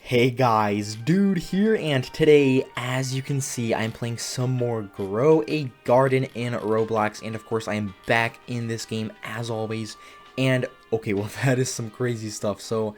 Hey guys, dude here, and today, as you can see, I'm playing some more Grow a Garden in Roblox, and of course, I am back in this game as always, and okay, well, that is some crazy stuff. So,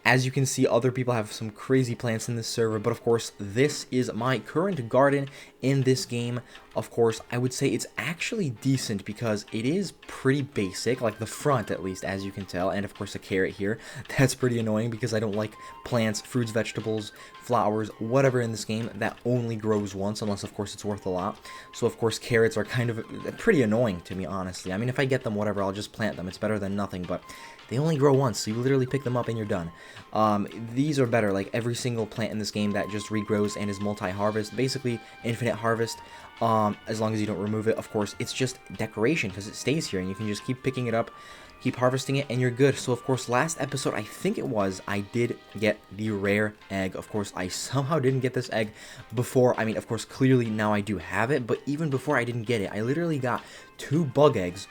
as you can see, other people have some crazy plants in this server, but of course, this is my current garden in this game. Of course, I would say it's actually decent because it is pretty basic, like the front at least, as you can tell, and of course a carrot here. That's pretty annoying because I don't like plants, fruits, vegetables, flowers, whatever in this game that only grows once, unless of course it's worth a lot. So of course carrots are kind of pretty annoying to me, honestly. I mean, if I get them, whatever, I'll just plant them. It's better than nothing, but they only grow once, so you literally pick them up and you're done. These are better, like every single plant in this game that just regrows and is multi-harvest, basically infinite harvest, as long as you don't remove it. Of course, it's just decoration because it stays here and you can just keep picking it up, keep harvesting it, and you're good. So of course, last episode, I think it was, I did get the rare egg. Of course, I somehow didn't get this egg before. I mean, of course, clearly now I do have it, but even before I didn't get it, I literally got 2 bug eggs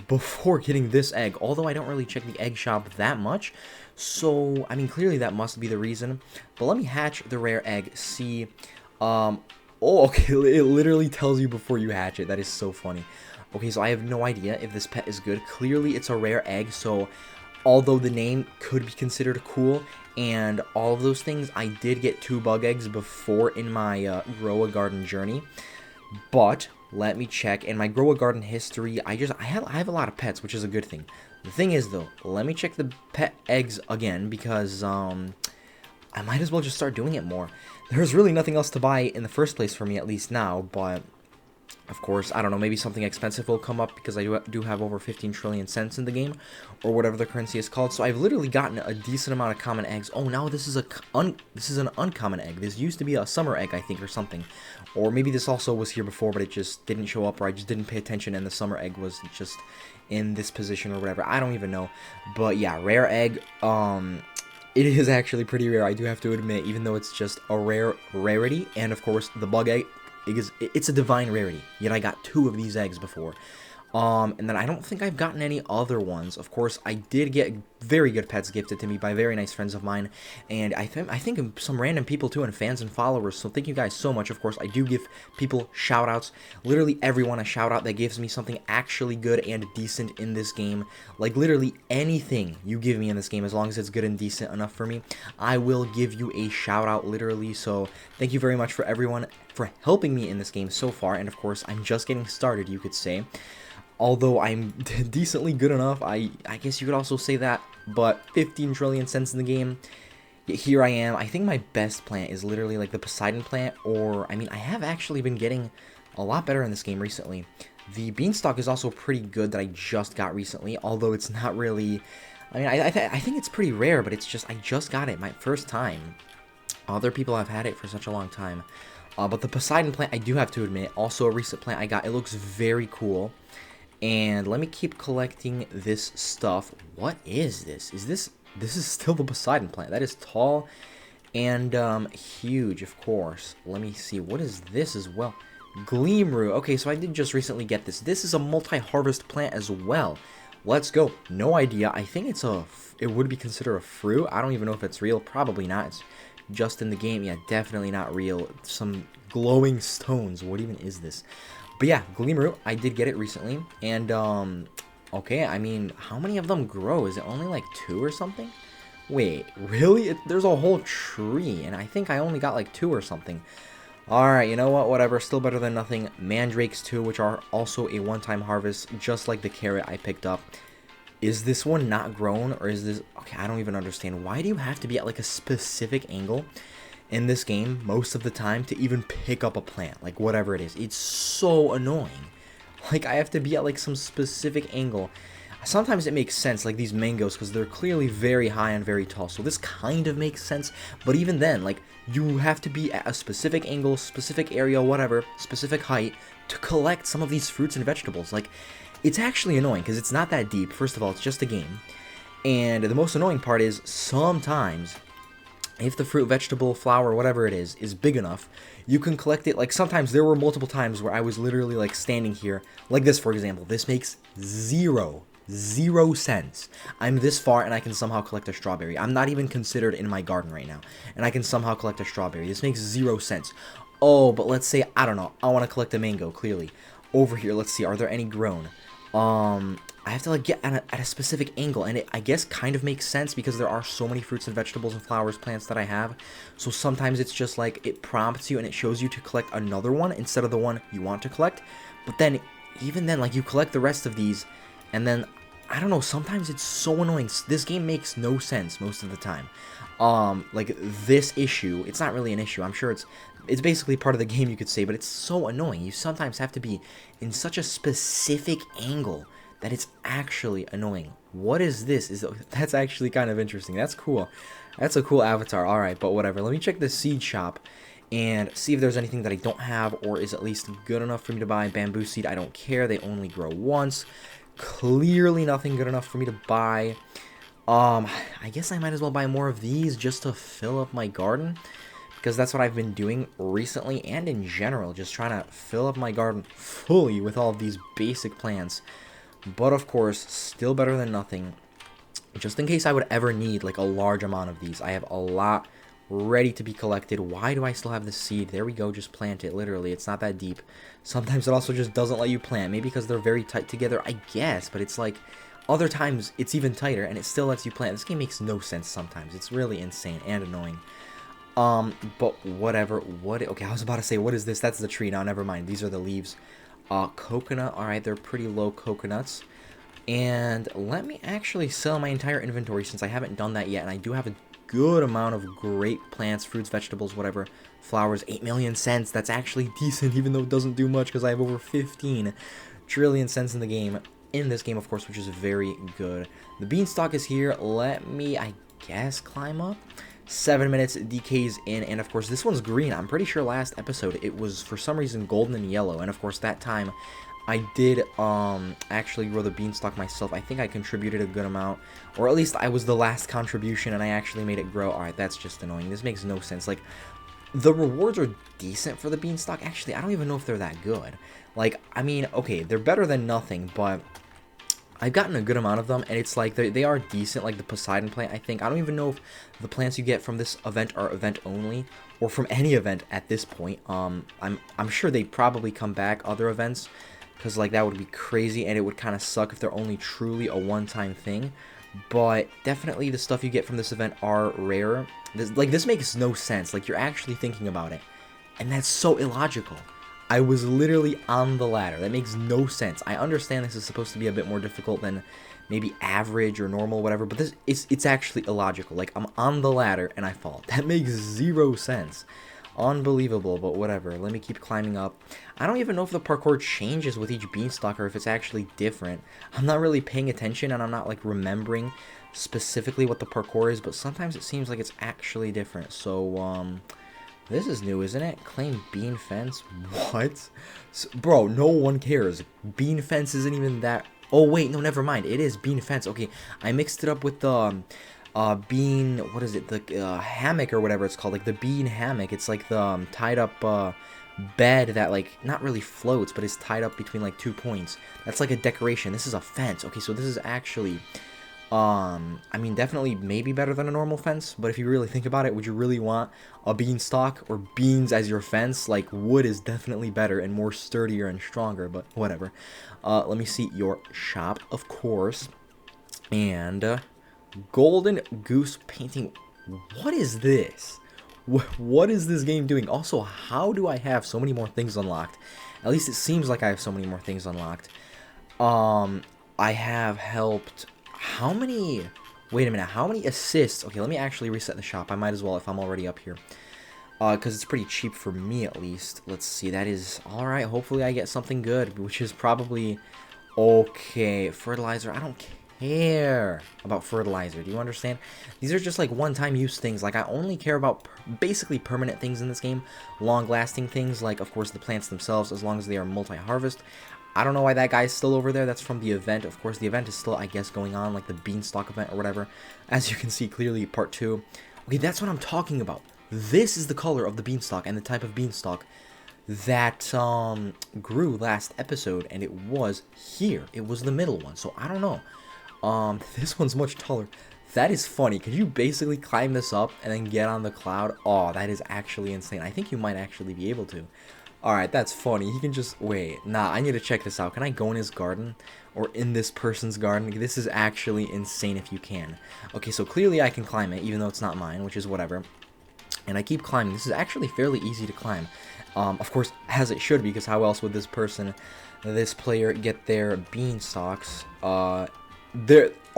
before getting this egg, although I don't really check the egg shop that much. So I mean, clearly that must be the reason. But let me hatch the rare egg, see. Oh, okay, it literally tells you before you hatch it. That is so funny. Okay, so I have no idea if this pet is good. Clearly it's a rare egg, so although the name could be considered cool and all of those things, I did get 2 bug eggs before in my Grow a Garden journey. But let me check. In my Grow a Garden history, I have a lot of pets, which is a good thing. The thing is, though, let me check the pet eggs again because I might as well just start doing it more. There's really nothing else to buy in the first place for me, at least now, but of course, I don't know, maybe something expensive will come up because I do have over 15 trillion cents in the game, or whatever the currency is called. So I've literally gotten a decent amount of common eggs. Oh, now this is an uncommon egg. This used to be a summer egg, I think, or something. Or maybe this also was here before, but it just didn't show up, or I just didn't pay attention, and the summer egg was just in this position or whatever. I don't even know. But yeah, rare egg. It is actually pretty rare, I do have to admit, even though it's just a rarity. And of course, the bug egg, it's a divine rarity, yet I got 2 of these eggs before. And then I don't think I've gotten any other ones. Of course, I did get very good pets gifted to me by very nice friends of mine, and I think some random people too, and fans and followers, so thank you guys so much. Of course, I do give people shout-outs, literally everyone a shout-out that gives me something actually good and decent in this game. Like, literally anything you give me in this game, as long as it's good and decent enough for me, I will give you a shout-out, literally. So thank you very much for everyone for helping me in this game so far, and of course, I'm just getting started, you could say. Although I'm decently good enough, I guess you could also say that, but 15 trillion cents in the game, here I am. I think my best plant is literally like the Poseidon plant, or, I mean, I have actually been getting a lot better in this game recently. The beanstalk is also pretty good that I just got recently, although it's not really, I mean, I think it's pretty rare, but it's just, I just got it my first time. Other people have had it for such a long time. But the Poseidon plant, I do have to admit, also a recent plant I got. It looks very cool. And let me keep collecting this stuff. What is this? This is still the Poseidon plant. That is tall and huge, of course. Let me see. What is this as well? Gleamru. Okay, so I did just recently get this. This is a multi-harvest plant as well. Let's go. No idea. I think it would be considered a fruit. I don't even know if it's real. Probably not. It's just in the game. Yeah, definitely not real. Some glowing stones. What even is this? But yeah, Gleamru, I did get it recently, and, okay, I mean, how many of them grow? Is it only, like, 2 or something? Wait, really? There's a whole tree, and I think I only got, like, 2 or something. Alright, you know what, whatever, still better than nothing. Mandrakes, too, which are also a one-time harvest, just like the carrot I picked up. Is this one not grown, or is this... Okay, I don't even understand. Why do you have to be at, like, a specific angle in this game most of the time to even pick up a plant, like whatever it is? It's so annoying. Like, I have to be at like some specific angle. Sometimes it makes sense, like these mangoes, because they're clearly very high and very tall, so this kind of makes sense. But even then, like, you have to be at a specific angle, specific area, whatever, specific height to collect some of these fruits and vegetables. Like, it's actually annoying because it's not that deep. First of all, it's just a game, and the most annoying part is sometimes if the fruit, vegetable, flower, whatever it is big enough, you can collect it. Like, sometimes there were multiple times where I was literally, like, standing here, like this, for example. This makes zero 0 cents. I'm this far and I can somehow collect a strawberry. I'm not even considered in my garden right now, and I can somehow collect a strawberry. This makes 0 sense. Oh, but let's say, I don't know, I want to collect a mango, clearly. Over here, let's see, are there any grown? I have to like get at a specific angle, and it, I guess, kind of makes sense because there are so many fruits and vegetables and flowers, plants that I have. So sometimes it's just like it prompts you and it shows you to collect another one instead of the one you want to collect. But then, even then, like you collect the rest of these, and then I don't know, sometimes it's so annoying. This game makes no sense most of the time. Like this issue, it's not really an issue. I'm sure it's basically part of the game, you could say, but it's so annoying. You sometimes have to be in such a specific angle that it's actually annoying. What is this? That's actually kind of interesting. That's cool. That's a cool avatar. All right, but whatever. Let me check the seed shop and see if there's anything that I don't have or is at least good enough for me to buy. Bamboo seed, I don't care. They only grow once. Clearly nothing good enough for me to buy. I guess I might as well buy more of these just to fill up my garden, because that's what I've been doing recently and in general, just trying to fill up my garden fully with all of these basic plants. But of course, still better than nothing. Just in case I would ever need like a large amount of these, I have a lot ready to be collected. Why do I still have the seed? There we go, just plant it. Literally, it's not that deep. Sometimes it also just doesn't let you plant, maybe because they're very tight together, I guess, but it's like other times it's even tighter and it still lets you plant. This game makes no sense sometimes. It's really insane and annoying. But whatever. Okay, I was about to say, what is this? That's the tree. Now, never mind. These are the leaves. Coconut. All right, they're pretty low coconuts. And let me actually sell my entire inventory since I haven't done that yet, and I do have a good amount of great plants, fruits, vegetables, whatever, flowers. 8 million cents. That's actually decent, even though it doesn't do much because I have over 15 trillion cents in the game. In this game, of course, which is very good. The beanstalk is here. Let me, I guess, climb up. 7 minutes, decays in, and of course, this one's green. I'm pretty sure last episode it was, for some reason, golden and yellow, and of course, that time I did actually grow the beanstalk myself. I think I contributed a good amount, or at least I was the last contribution and I actually made it grow. Alright, that's just annoying. This makes no sense. Like, the rewards are decent for the beanstalk. Actually, I don't even know if they're that good. Like, I mean, okay, they're better than nothing, but I've gotten a good amount of them, and it's like they are decent. Like the Poseidon plant, I think. I don't even know if the plants you get from this event are event only or from any event at this point. I'm sure they probably come back other events, because like that would be crazy, and it would kind of suck if they're only truly a one-time thing. But definitely the stuff you get from this event are rarer. This makes no sense. Like, you're actually thinking about it, and that's so illogical. I was literally on the ladder. That makes no sense. I understand this is supposed to be a bit more difficult than maybe average or normal, whatever, but this it's actually illogical. Like, I'm on the ladder and I fall. That makes 0 sense. Unbelievable, but whatever. Let me keep climbing up. I don't even know if the parkour changes with each beanstalk or if it's actually different. I'm not really paying attention, and I'm not like remembering specifically what the parkour is, but sometimes it seems like it's actually different. So, this is new, isn't it? Claim bean fence? What? Bro, no one cares. Bean fence isn't even that... Oh, wait, no, never mind. It is bean fence. Okay, I mixed it up with the bean... What is it? The hammock or whatever it's called. Like, the bean hammock. It's like the tied up bed that, like, not really floats, but is tied up between, like, 2 points. That's like a decoration. This is a fence. Okay, so this is actually... I mean, definitely maybe better than a normal fence, but if you really think about it, would you really want a beanstalk or beans as your fence? Like, wood is definitely better and more sturdier and stronger, but whatever. Let me see your shop, of course. And, golden goose painting. What is this? What is this game doing? Also, how do I have so many more things unlocked? At least it seems like I have so many more things unlocked. I have helped... How many... Wait a minute, how many assists? Okay, let me actually reset the shop. I might as well if I'm already up here. Because it's pretty cheap for me, at least. Let's see, that is... Alright, hopefully I get something good, which is probably... Okay, fertilizer. I don't care about fertilizer. Do you understand? These are just like one-time use things. Like, I only care about basically permanent things in this game. Long-lasting things, like, of course, the plants themselves, as long as they are multi-harvest. I don't know why that guy's still over there. That's from the event. Of course, the event is still, I guess, going on, like the beanstalk event or whatever. As you can see clearly, part 2. Okay, that's what I'm talking about. This is the color of the beanstalk and the type of beanstalk. that grew last episode, and it was here. It was the middle one, so I don't know. This one's much taller. That is funny. Could you basically climb this up and then get on the cloud? Oh, that is actually insane. I think you might actually be able to. Alright, that's funny. He can just... Wait, nah, I need to check this out. Can I go in his garden? Or in this person's garden? This is actually insane if you can. Okay, so clearly I can climb it, even though it's not mine, which is whatever. And I keep climbing. This is actually fairly easy to climb. Of course, as it should be, because how else would this player, get their beanstalks? Are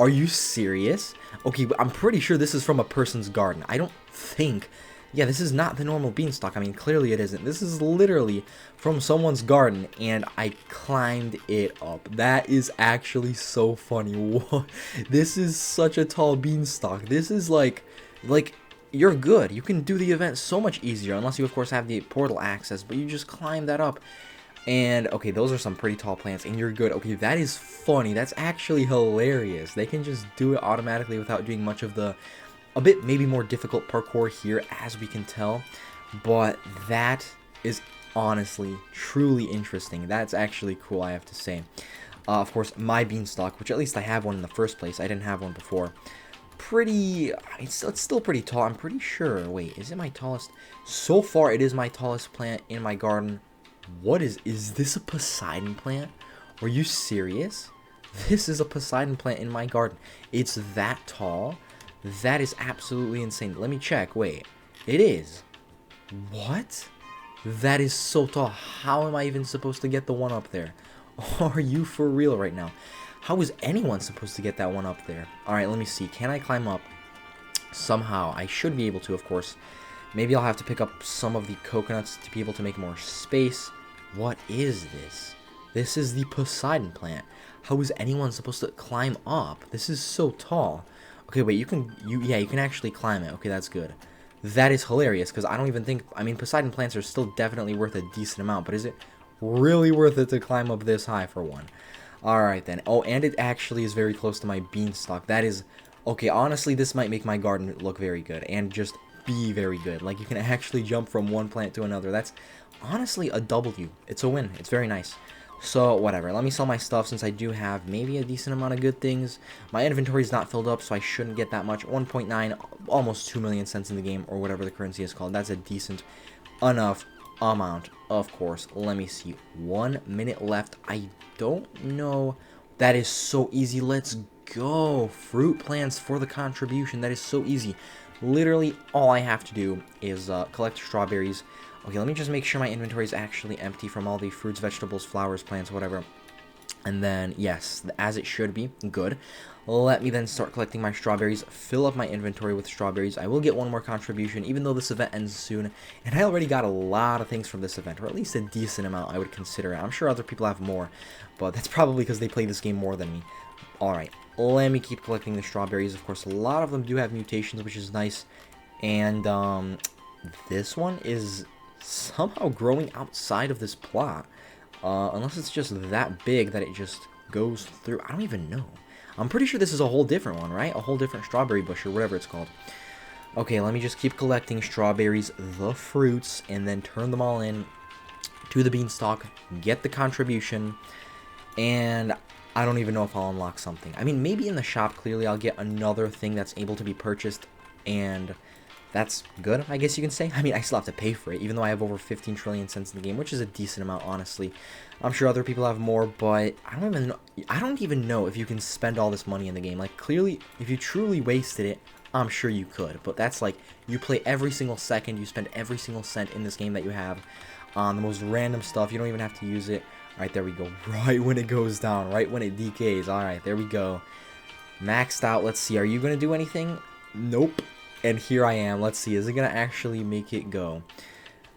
you serious? Okay, but I'm pretty sure this is from a person's garden. I don't think... Yeah, this is not the normal beanstalk. I mean, clearly it isn't. This is literally from someone's garden, and I climbed it up. That is actually so funny. What? This is such a tall beanstalk. This is like, you're good. You can do the event so much easier, unless you, of course, have the portal access, but you just climb that up. And, okay, those are some pretty tall plants, and you're good. Okay, that is funny. That's actually hilarious. They can just do it automatically without doing much of the... A bit maybe more difficult parkour here, as we can tell, but that is honestly truly interesting. That's actually cool, I have to say. Of course, my beanstalk, which at least I have one in the first place. I didn't have one before. It's still pretty tall, I'm pretty sure. Wait, is it my tallest? So far, it is my tallest plant in my garden. What is this a Poseidon plant? Are you serious? This is a Poseidon plant in my garden. It's that tall. That is absolutely insane. Let me check. Wait. It is. What? That is so tall. How am I even supposed to get the one up there? Are you for real right now? How is anyone supposed to get that one up there? Alright, let me see. Can I climb up? Somehow. I should be able to, of course. Maybe I'll have to pick up some of the coconuts to be able to make more space. What is this? This is the Poseidon plant. How is anyone supposed to climb up? This is so tall. Okay, wait, you can actually climb it. Okay, that's good. That is hilarious, because I don't even think... I mean, Poseidon plants are still definitely worth a decent amount, but is it really worth it to climb up this high for one? Alright, then. Oh, and it actually is very close to my beanstalk. That is... Okay, honestly, this might make my garden look very good, and just be very good. Like, you can actually jump from one plant to another. That's honestly a W. It's a win. It's very nice. So, whatever. Let me sell my stuff since I do have maybe a decent amount of good things. My inventory is not filled up, so I shouldn't get that much. 1.9, almost 2 million cents in the game, or whatever the currency is called. That's a decent enough amount, of course. Let me see. 1 minute left. I don't know. That is so easy. Let's go. Fruit plants for the contribution. That is so easy. Literally, all I have to do is collect strawberries. Okay, let me just make sure my inventory is actually empty from all the fruits, vegetables, flowers, plants, whatever. And then, yes, as it should be. Good. Let me then start collecting my strawberries, fill up my inventory with strawberries. I will get one more contribution, even though this event ends soon. And I already got a lot of things from this event, or at least a decent amount, I would consider. I'm sure other people have more, but that's probably because they play this game more than me. Alright, let me keep collecting the strawberries. Of course, a lot of them do have mutations, which is nice. And, this one is... somehow growing outside of this plot, unless it's just that big that it just goes through. I don't even know. I'm pretty sure this is a whole different one, right? A whole different strawberry bush or whatever it's called. Okay, let me just keep collecting strawberries, the fruits, and then turn them all in to the beanstalk, get the contribution, and I don't even know if I'll unlock something. I mean, maybe in the shop, clearly I'll get another thing that's able to be purchased, and... that's good, I guess you can say. I mean, I still have to pay for it, even though I have over 15 trillion cents in the game, which is a decent amount, honestly. I'm sure other people have more, but I don't even know if you can spend all this money in the game. Like, clearly, if you truly wasted it, I'm sure you could. But that's like, you play every single second, you spend every single cent in this game that you have on the most random stuff. You don't even have to use it. Alright, there we go. Right when it goes down, right when it decays. Alright, there we go. Maxed out. Let's see, are you going to do anything? Nope. And here I am. Let's see. Is it going to actually make it go?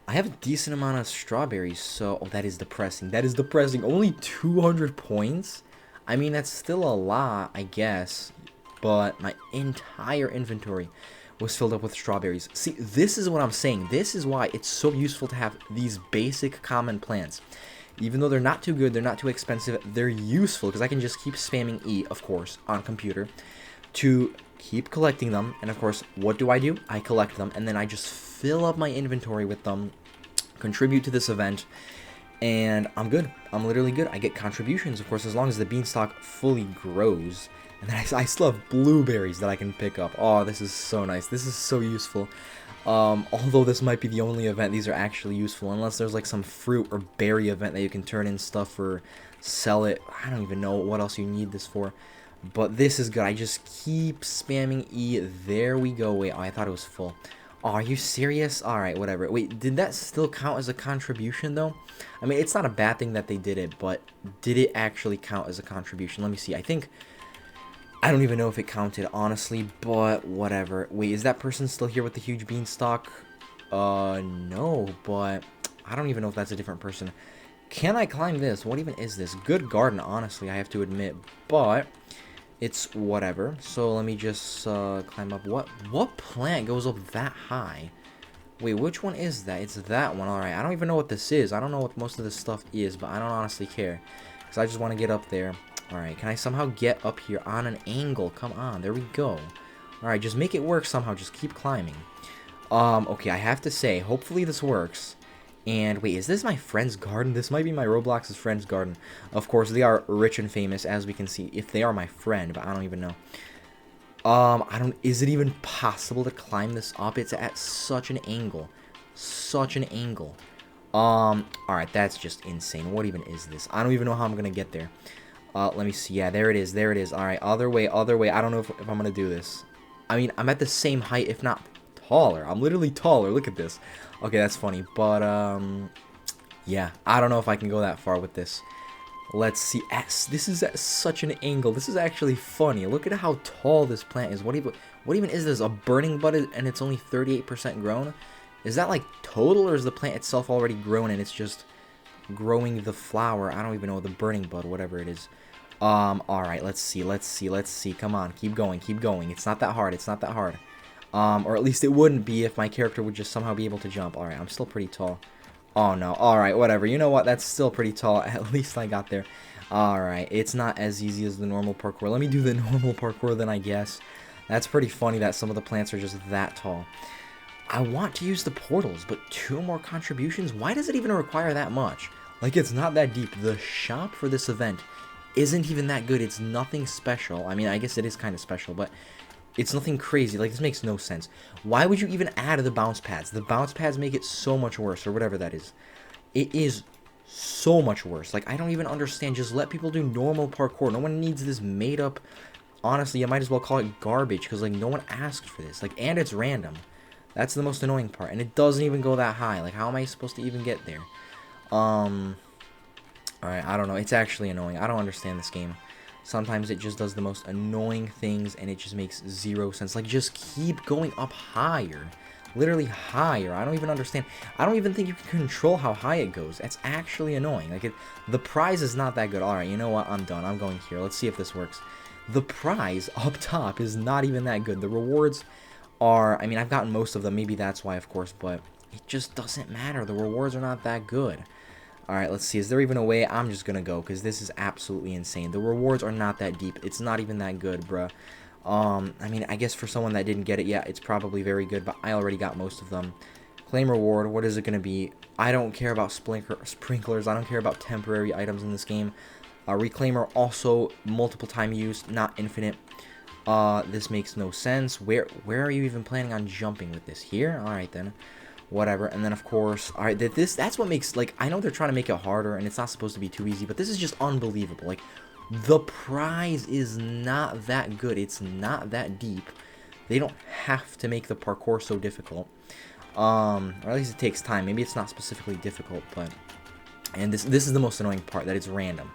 I have a decent amount of strawberries, so... oh, that is depressing. That is depressing. Only 200 points? I mean, that's still a lot, I guess. But my entire inventory was filled up with strawberries. See, this is what I'm saying. This is why it's so useful to have these basic common plants. Even though they're not too good, they're not too expensive, they're useful. Because I can just keep spamming E, of course, on computer. To... keep collecting them, and of course, what do? I collect them, and then I just fill up my inventory with them contribute to this event, and I'm good. I'm literally good. I get contributions, of course, as long as the beanstalk fully grows. And then I still have blueberries that I can pick up. Oh, this is so nice. This is so useful. Although this might be the only event, these are actually useful. Unless there's like some fruit or berry event that you can turn in stuff or sell it. I don't even know what else you need this for. But this is good. I just keep spamming E. There we go. Wait, oh, I thought it was full. Oh, are you serious? Alright, whatever. Wait, did that still count as a contribution, though? I mean, it's not a bad thing that they did it, but did it actually count as a contribution? Let me see. I don't even know if it counted, honestly, but whatever. Wait, is that person still here with the huge beanstalk? No, but I don't even know if that's a different person. Can I climb this? What even is this? Good garden, honestly, I have to admit, but it's whatever. So let me just climb up. What plant goes up that high? Wait, which one is that? It's that one. Alright, I don't even know what this is. I don't know what most of this stuff is, but I don't honestly care. Because I just want to get up there. Alright, can I somehow get up here on an angle? Come on, there we go. Alright, just make it work somehow. Just keep climbing. Okay, I have to say, hopefully this works. And wait, is this my friend's garden? This might be my Roblox's friend's garden. Of course, they are rich and famous, as we can see, if they are my friend, but I don't even know. Is it even possible to climb this up? It's at such an angle. Such an angle. Alright, that's just insane. What even is this? I don't even know how I'm gonna get there. Let me see. Yeah, there it is. There it is. Alright, other way, other way. I don't know if I'm gonna do this. I mean, I'm at the same height, if not taller. I'm literally taller. Look at this. Okay, that's funny. But, yeah. I don't know if I can go that far with this. Let's see. This is at such an angle. This is actually funny. Look at how tall this plant is. What even is this? A burning bud and it's only 38% grown? Is that like total, or is the plant itself already grown and it's just growing the flower? I don't even know, the burning bud, whatever it is. Alright, let's see. Come on, keep going. It's not that hard. Or at least it wouldn't be if my character would just somehow be able to jump. Alright, I'm still pretty tall. Oh no, alright, whatever. You know what? That's still pretty tall. At least I got there. Alright, it's not as easy as the normal parkour. Let me do the normal parkour then, I guess. That's pretty funny that some of the plants are just that tall. I want to use the portals, but 2 more contributions? Why does it even require that much? Like, it's not that deep. The shop for this event isn't even that good. It's nothing special. I mean, I guess it is kind of special, but it's nothing crazy. Like, this makes no sense. Why would you even add the bounce pads? The bounce pads make it so much worse, or whatever that is. It is so much worse. Like, I don't even understand. Just let people do normal parkour. No one needs this made up. Honestly, you might as well call it garbage, because, like, no one asked for this. Like, and it's random. That's the most annoying part. And it doesn't even go that high. Like, how am I supposed to even get there? Alright, I don't know. It's actually annoying. I don't understand this game. Sometimes it just does the most annoying things, and it just makes 0 sense. Like, just keep going up higher. Literally higher. I don't even understand. I don't even think you can control how high it goes. That's actually annoying. Like, the prize is not that good. Alright, you know what? I'm done. I'm going here. Let's see if this works. The prize up top is not even that good. The rewards are, I mean, I've gotten most of them. Maybe that's why, of course, but it just doesn't matter. The rewards are not that good. Alright, let's see. Is there even a way? I'm just gonna go, because this is absolutely insane. The rewards are not that deep. It's not even that good, bruh. I mean, I guess for someone that didn't get it yet, it's probably very good, but I already got most of them. Claim reward. What is it gonna be? I don't care about sprinklers. I don't care about temporary items in this game. Reclaimer, also multiple time use, not infinite. This makes no sense. Where are you even planning on jumping with this? Here? Alright, then. Whatever. And then, of course, alright, that's what makes, like, I know they're trying to make it harder, and it's not supposed to be too easy, but this is just unbelievable. Like, the prize is not that good. It's not that deep. They don't have to make the parkour so difficult. Or at least it takes time. Maybe it's not specifically difficult, but... And this is the most annoying part, that it's random.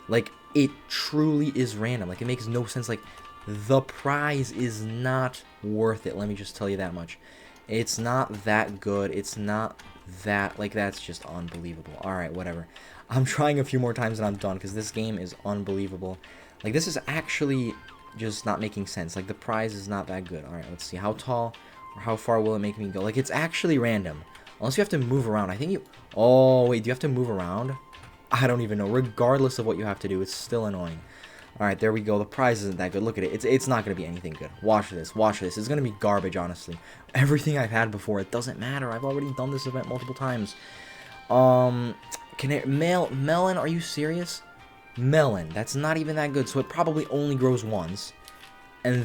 Like, it truly is random. Like, it makes no sense. Like, the prize is not worth it. Let me just tell you that much. It's not that good. It's not that, like, that's just unbelievable. Alright, whatever. I'm trying a few more times and I'm done, because this game is unbelievable. Like, this is actually just not making sense. Like, the prize is not that good. Alright, let's see. How tall or how far will it make me go? Like, it's actually random. Unless you have to move around. I think you... Oh, wait, do you have to move around? I don't even know. Regardless of what you have to do, it's still annoying. Alright, there we go. The prize isn't that good. Look at it. It's not going to be anything good. Watch this. Watch this. It's going to be garbage, honestly. Everything I've had before, it doesn't matter. I've already done this event multiple times. Melon, are you serious? Melon. That's not even that good. So it probably only grows once. And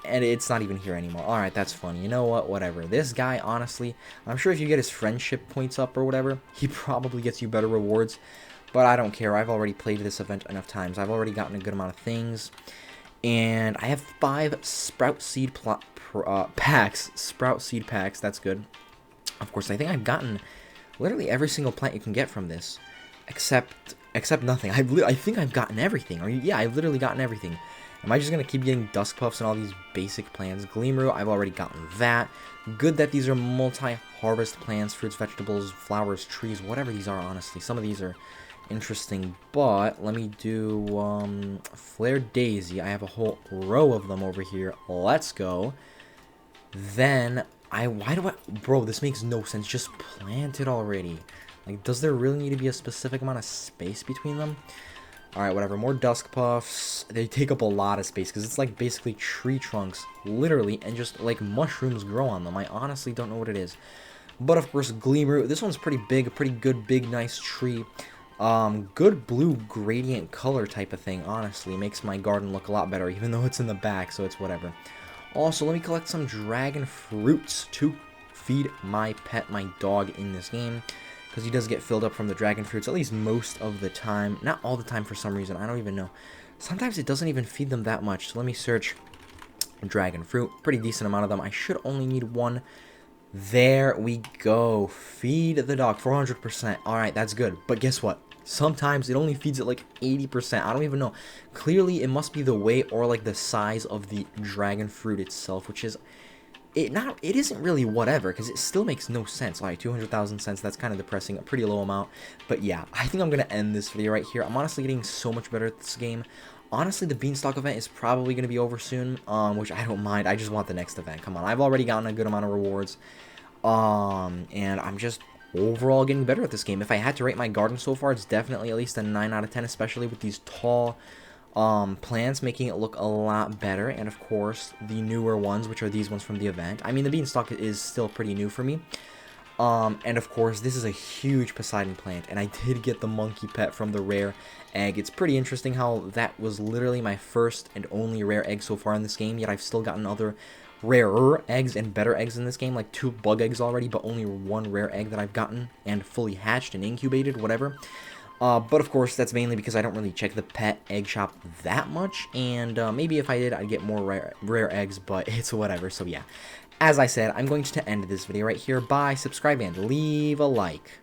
it's not even here anymore. Alright, that's funny. You know what? Whatever. This guy, honestly, I'm sure if you get his friendship points up or whatever, he probably gets you better rewards. But I don't care. I've already played this event enough times. I've already gotten a good amount of things. And I have 5 sprout seed packs. Sprout seed packs. That's good. Of course, I think I've gotten literally every single plant you can get from this. Except nothing. I think I've gotten everything. Yeah, I've literally gotten everything. Am I just going to keep getting dusk puffs and all these basic plants? Gleamroot, I've already gotten that. Good that these are multi-harvest plants, fruits, vegetables, flowers, trees, whatever these are, honestly. Some of these are interesting, but let me do Flare Daisy. I have a whole row of them over here. Let's go. Then, bro, this makes no sense. Just plant it already. Like, does there really need to be a specific amount of space between them? Alright, whatever. More dusk puffs. They take up a lot of space because it's like basically tree trunks, literally, and just like mushrooms grow on them. I honestly don't know what it is. But of course, Gleamroot. This one's pretty big, a pretty good, big, nice tree. Good blue gradient color type of thing, honestly. Makes my garden look a lot better, even though it's in the back, so it's whatever. Also, let me collect some dragon fruits to feed my pet, my dog, in this game. Because he does get filled up from the dragon fruits, at least most of the time. Not all the time for some reason, I don't even know. Sometimes it doesn't even feed them that much, so let me search dragon fruit. Pretty decent amount of them. I should only need one. There we go. Feed the dog, 400%. Alright, that's good. But guess what? Sometimes it only feeds it like 80%. I don't even know. Clearly, it must be the weight or like the size of the dragon fruit itself, which is... It isn't really whatever, because it still makes no sense. Alright, 200,000 cents, that's kind of depressing, a pretty low amount. But yeah, I think I'm going to end this video right here. I'm honestly getting so much better at this game. Honestly, the beanstalk event is probably going to be over soon, which I don't mind. I just want the next event. Come on, I've already gotten a good amount of rewards. And I'm just overall getting better at this game. If I had to rate my garden so far, it's definitely at least a 9 out of 10, especially with these tall plants, making it look a lot better. And of course, the newer ones, which are these ones from the event. I mean, the beanstalk is still pretty new for me. And of course, this is a huge Poseidon plant, and I did get the monkey pet from the rare egg. It's pretty interesting how that was literally my first and only rare egg so far in this game, yet I've still gotten other rarer eggs and better eggs in this game, like 2 bug eggs already, but only 1 rare egg that I've gotten and fully hatched and incubated, whatever. But of course, that's mainly because I don't really check the pet egg shop that much, and maybe if I did, I'd get more rare eggs, but it's whatever. So yeah, as I said, I'm going to end this video right here by subscribing and leave a like.